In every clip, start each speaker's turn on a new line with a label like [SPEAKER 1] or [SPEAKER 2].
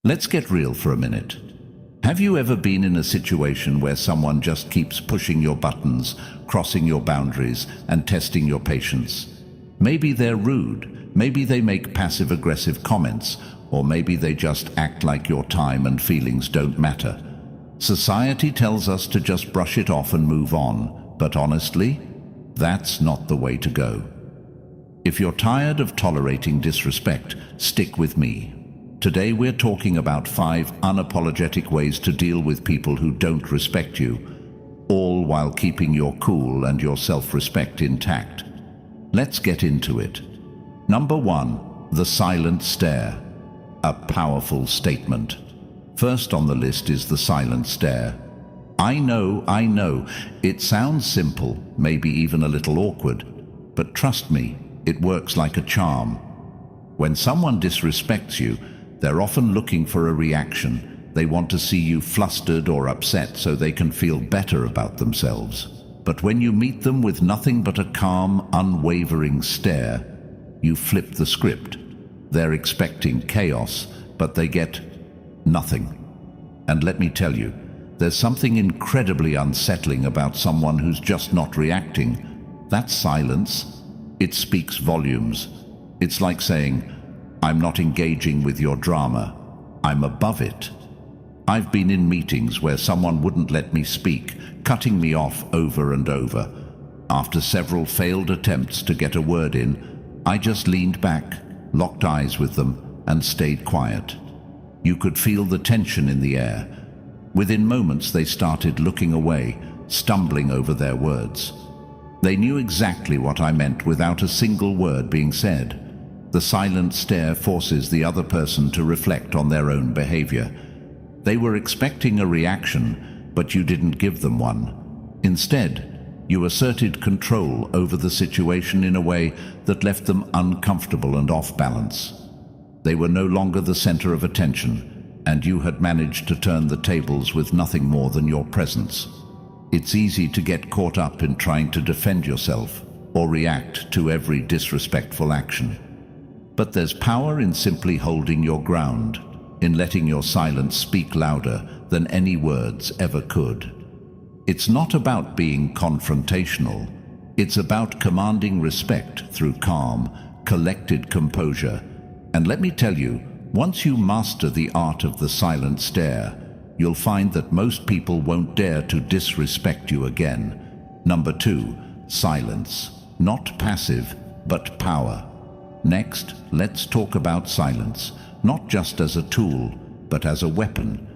[SPEAKER 1] Let's get real for a minute. Have you ever been in a situation where someone just keeps pushing your buttons, crossing your boundaries, and testing your patience? Maybe they're rude, maybe they make passive-aggressive comments, or maybe they just act like your time and feelings don't matter. Society tells us to just brush it off and move on, but honestly, that's not the way to go. If you're tired of tolerating disrespect, stick with me. Today we're talking about 5 unapologetic ways to deal with people who don't respect you, all while keeping your cool and your self-respect intact. Let's get into it. Number 1, the silent stare. A powerful statement. First on the list is the silent stare. I know, it sounds simple, maybe even a little awkward, but trust me, it works like a charm. When someone disrespects you, they're often looking for a reaction. They want to see you flustered or upset so they can feel better about themselves. But when you meet them with nothing but a calm, unwavering stare, you flip the script. They're expecting chaos, but they get nothing. And let me tell you, there's something incredibly unsettling about someone who's just not reacting. That silence, it speaks volumes. It's like saying, I'm not engaging with your drama. I'm above it. I've been in meetings where someone wouldn't let me speak, cutting me off over and over. After several failed attempts to get a word in, I just leaned back, locked eyes with them, and stayed quiet. You could feel the tension in the air. Within moments, they started looking away, stumbling over their words. They knew exactly what I meant without a single word being said. The silent stare forces the other person to reflect on their own behavior. They were expecting a reaction, but you didn't give them one. Instead, you asserted control over the situation in a way that left them uncomfortable and off balance. They were no longer the center of attention, and you had managed to turn the tables with nothing more than your presence. It's easy to get caught up in trying to defend yourself or react to every disrespectful action. But there's power in simply holding your ground, in letting your silence speak louder than any words ever could. It's not about being confrontational. It's about commanding respect through calm, collected composure. And let me tell you, once you master the art of the silent stare, you'll find that most people won't dare to disrespect you again. Number 2, silence. Not passive, but power. Next, let's talk about silence, not just as a tool, but as a weapon.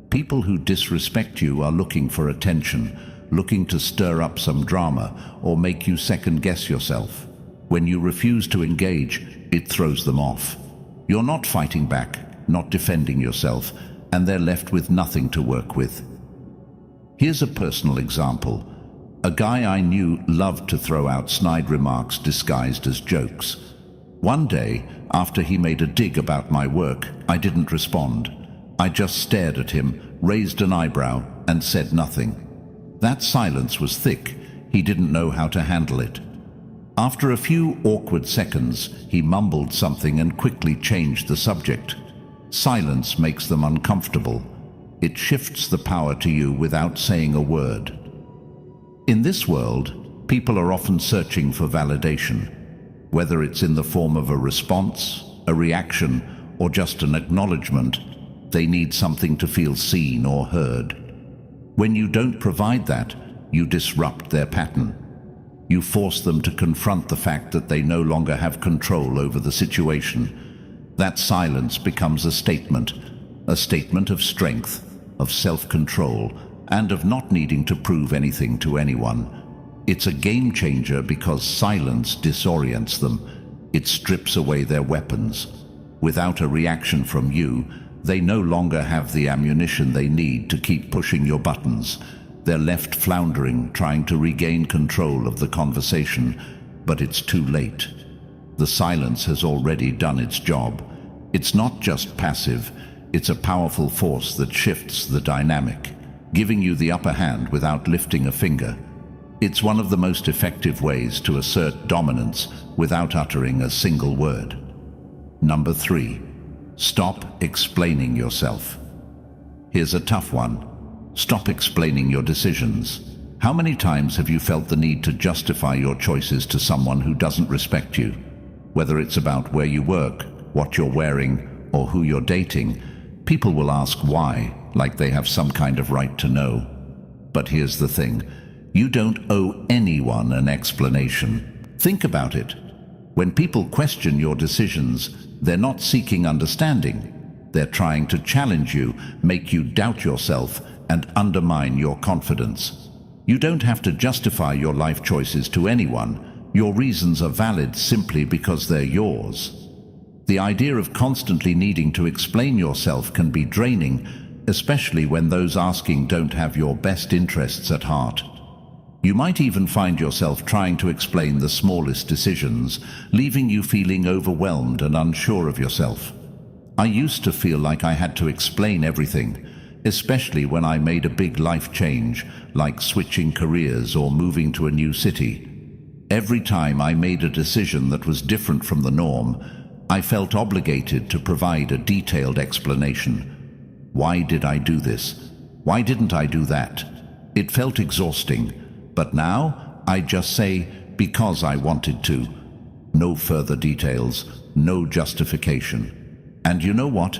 [SPEAKER 1] People who disrespect you are looking for attention, looking to stir up some drama or make you second-guess yourself. When you refuse to engage, it throws them off. You're not fighting back, not defending yourself, and they're left with nothing to work with. Here's a personal example. A guy I knew loved to throw out snide remarks disguised as jokes. One day, after he made a dig about my work, I didn't respond. I just stared at him, raised an eyebrow, and said nothing. That silence was thick. He didn't know how to handle it. After a few awkward seconds, he mumbled something and quickly changed the subject. Silence makes them uncomfortable. It shifts the power to you without saying a word. In this world, people are often searching for validation. Whether it's in the form of a response, a reaction, or just an acknowledgement, they need something to feel seen or heard. When you don't provide that, you disrupt their pattern. You force them to confront the fact that they no longer have control over the situation. That silence becomes a statement of strength, of self-control, and of not needing to prove anything to anyone. It's a game changer because silence disorients them. It strips away their weapons. Without a reaction from you, they no longer have the ammunition they need to keep pushing your buttons. They're left floundering, trying to regain control of the conversation, but it's too late. The silence has already done its job. It's not just passive, it's a powerful force that shifts the dynamic, giving you the upper hand without lifting a finger. It's one of the most effective ways to assert dominance without uttering a single word. Number 3, Stop explaining yourself. Here's a tough one. Stop explaining your decisions. How many times have you felt the need to justify your choices to someone who doesn't respect you? Whether it's about where you work, what you're wearing, or who you're dating, people will ask why, like they have some kind of right to know. But here's the thing. You don't owe anyone an explanation. Think about it. When people question your decisions, they're not seeking understanding. They're trying to challenge you, make you doubt yourself, and undermine your confidence. You don't have to justify your life choices to anyone. Your reasons are valid simply because they're yours. The idea of constantly needing to explain yourself can be draining, especially when those asking don't have your best interests at heart. You might even find yourself trying to explain the smallest decisions, leaving you feeling overwhelmed and unsure of yourself. I used to feel like I had to explain everything, especially when I made a big life change, like switching careers or moving to a new city. Every time I made a decision that was different from the norm, I felt obligated to provide a detailed explanation. Why did I do this? Why didn't I do that? It felt exhausting, but now I just say, because I wanted to. No further details, no justification. And you know what?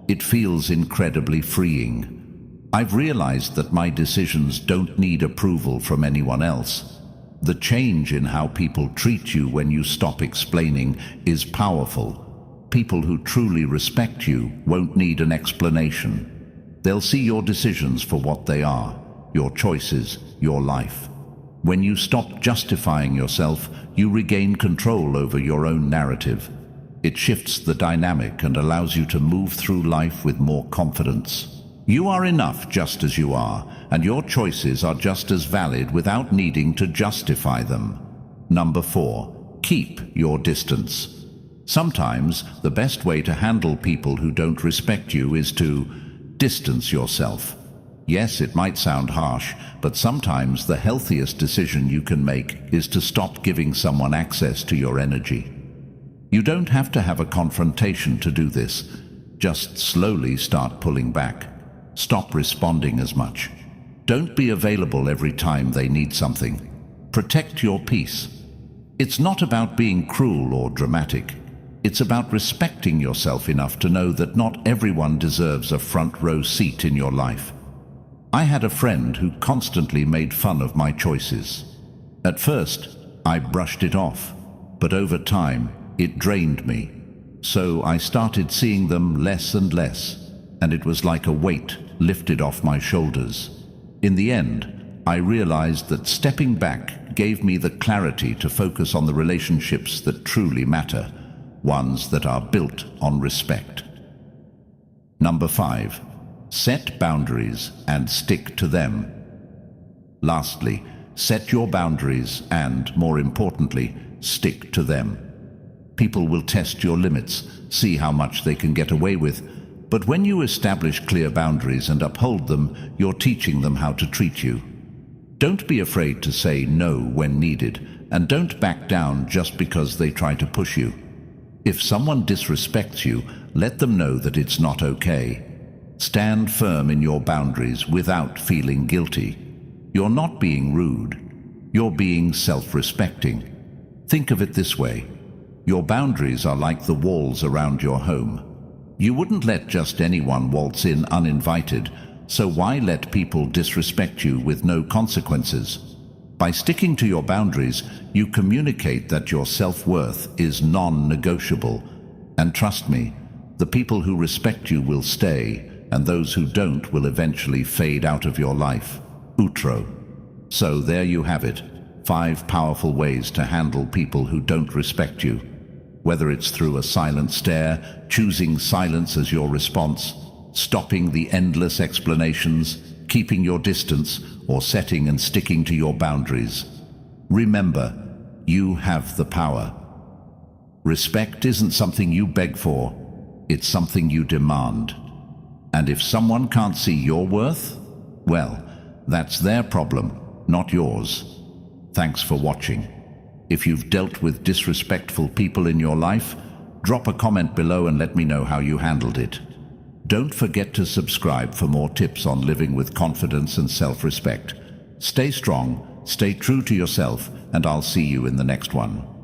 [SPEAKER 1] It feels incredibly freeing. I've realized that my decisions don't need approval from anyone else. The change in how people treat you when you stop explaining is powerful. People who truly respect you won't need an explanation. They'll see your decisions for what they are, your choices, your life. When you stop justifying yourself, you regain control over your own narrative. It shifts the dynamic and allows you to move through life with more confidence. You are enough just as you are, and your choices are just as valid without needing to justify them. Number 4, keep your distance. Sometimes the best way to handle people who don't respect you is to distance yourself. Yes, it might sound harsh, but sometimes the healthiest decision you can make is to stop giving someone access to your energy. You don't have to have a confrontation to do this. Just slowly start pulling back. Stop responding as much. Don't be available every time they need something. Protect your peace. It's not about being cruel or dramatic. It's about respecting yourself enough to know that not everyone deserves a front row seat in your life. I had a friend who constantly made fun of my choices. At first, I brushed it off, but over time, it drained me. So I started seeing them less and less, and it was like a weight lifted off my shoulders. In the end, I realized that stepping back gave me the clarity to focus on the relationships that truly matter, ones that are built on respect. Number 5, set boundaries and stick to them. Lastly, set your boundaries and, more importantly, stick to them. People will test your limits, see how much they can get away with, but when you establish clear boundaries and uphold them, you're teaching them how to treat you. Don't be afraid to say no when needed, and don't back down just because they try to push you. If someone disrespects you, let them know that it's not okay. Stand firm in your boundaries without feeling guilty. You're not being rude. You're being self-respecting. Think of it this way. Your boundaries are like the walls around your home. You wouldn't let just anyone waltz in uninvited, so why let people disrespect you with no consequences? By sticking to your boundaries, you communicate that your self-worth is non-negotiable. And trust me, the people who respect you will stay, and those who don't will eventually fade out of your life. Outro. So there you have it, 5 powerful ways to handle people who don't respect you. Whether it's through a silent stare, choosing silence as your response, stopping the endless explanations, keeping your distance, or setting and sticking to your boundaries. Remember, you have the power. Respect isn't something you beg for, it's something you demand. And if someone can't see your worth, well, that's their problem, not yours. Thanks for watching. If you've dealt with disrespectful people in your life, Drop a comment below and let me know how you handled it. Don't forget to subscribe for more tips on living with confidence and self-respect. Stay strong, stay true to yourself, and I'll see you in the next one.